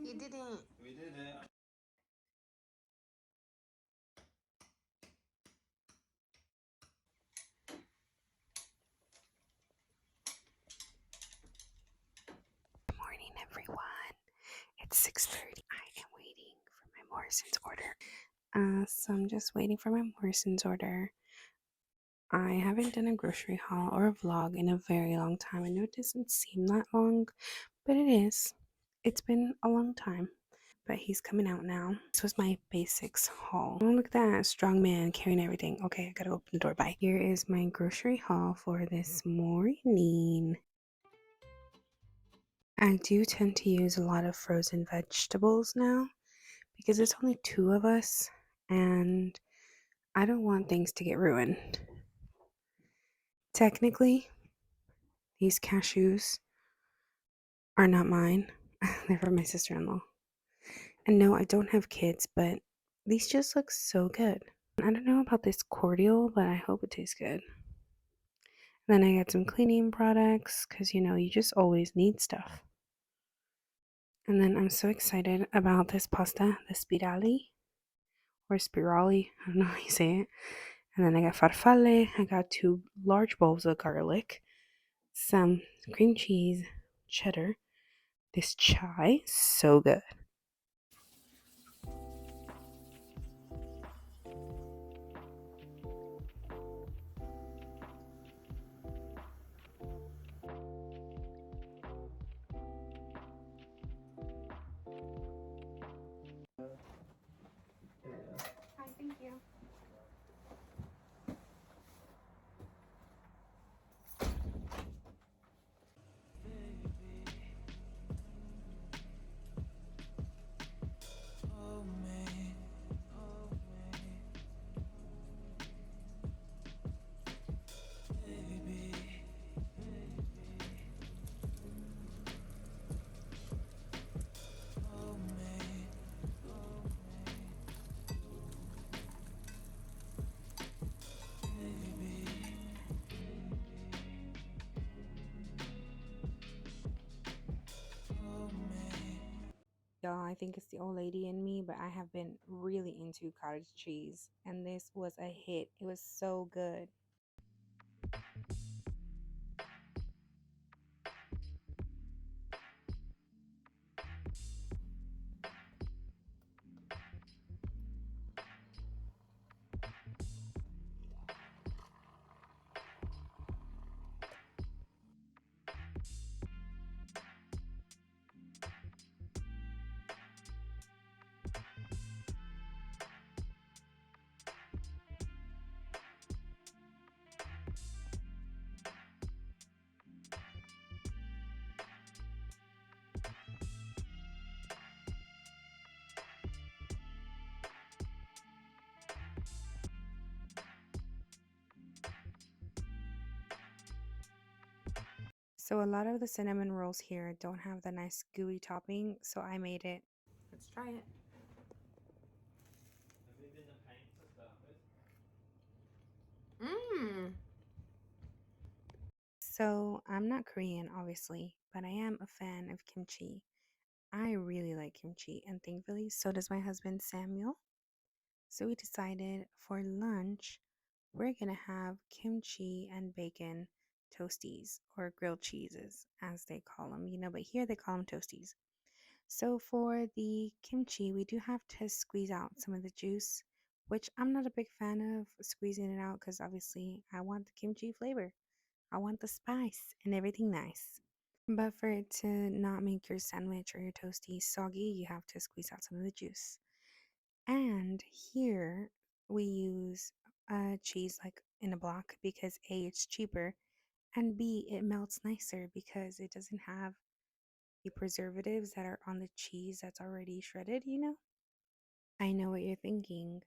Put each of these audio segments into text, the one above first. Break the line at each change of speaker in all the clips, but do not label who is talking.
You didn't.
We did it.
Good morning, everyone. It's 6:30. I am waiting for my Morrison's order. So I'm just waiting for my Morrison's order. I haven't done a grocery haul or a vlog in a very long time. I know it doesn't seem that long, but it is. It's been a long time. But he's coming out now. This was my basics haul. Oh, look at that strong man carrying everything. Okay, I gotta open the door. Bye. Here is my grocery haul for this morning. I do tend to use a lot of frozen vegetables now because there's only two of us and I don't want things to get ruined. Technically, these cashews are not mine, they're from my sister in law. And no, I don't have kids, but these just look so good. I don't know about this cordial, but I hope it tastes good. Then I got some cleaning products because you just always need stuff. And then I'm so excited about this pasta, the spirali or spirali. I don't know how you say it. And then I got farfalle. I got 2 large bowls of garlic, some cream cheese, cheddar. This chai, so good. Hi, thank you. Y'all, I think it's the old lady in me, but I have been really into cottage cheese, and this was a hit. It was so good. So a lot of the cinnamon rolls here don't have the nice gooey topping, so I made it. Let's try it. Mmm. So I'm not Korean, obviously, but I am a fan of kimchi. I really like kimchi, and thankfully, so does my husband Samuel. So we decided for lunch, we're gonna have kimchi and bacon toasties or grilled cheeses, as they call them, but here they call them toasties. So for the kimchi, we do have to squeeze out some of the juice, which I'm not a big fan of squeezing it out because obviously I want the kimchi flavor. I want the spice and everything nice. But for it to not make your sandwich or your toasty soggy, you have to squeeze out some of the juice. And here we use cheese like in a block because A, it's cheaper, and B, it melts nicer because it doesn't have the preservatives that are on the cheese that's already shredded. I know what you're thinking.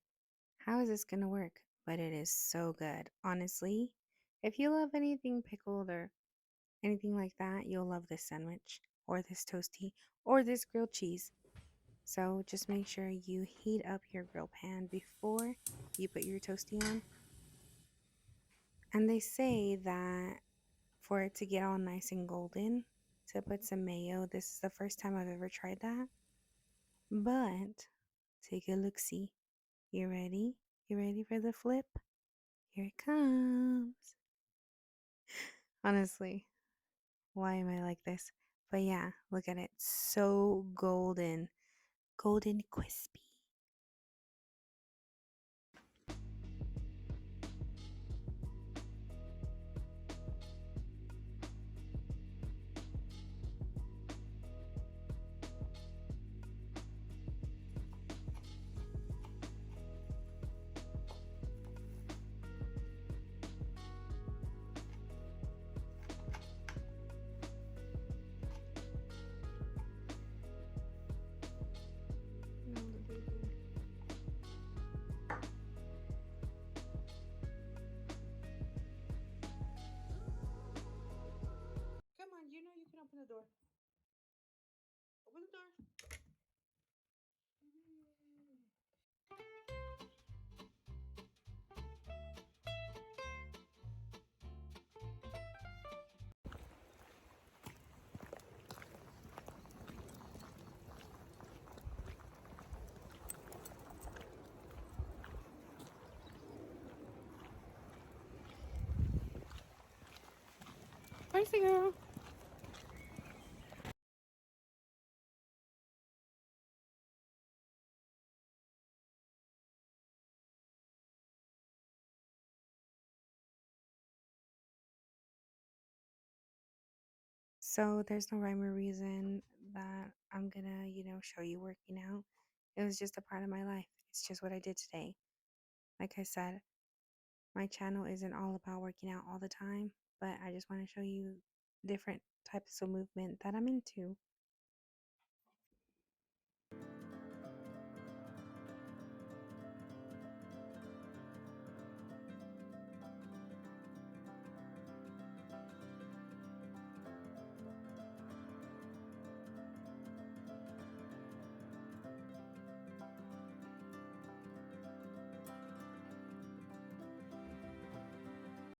How is this going to work? But it is so good. Honestly, if you love anything pickled or anything like that, you'll love this sandwich or this toasty or this grilled cheese. So just make sure you heat up your grill pan before you put your toasty on. And they say that for it to get all nice and golden, to put some mayo. This is the first time I've ever tried that. But take a look see. You ready? You ready for the flip? Here it comes. Honestly, why am I like this? But yeah, look at it. So golden. Golden crispy. Come on, you know you can open the door. Open the door. Bicycle. So there's no rhyme or reason that I'm gonna, show you working out. It was just a part of my life. It's just what I did today. Like I said, my channel isn't all about working out all the time, but I just want to show you different types of movement that I'm into.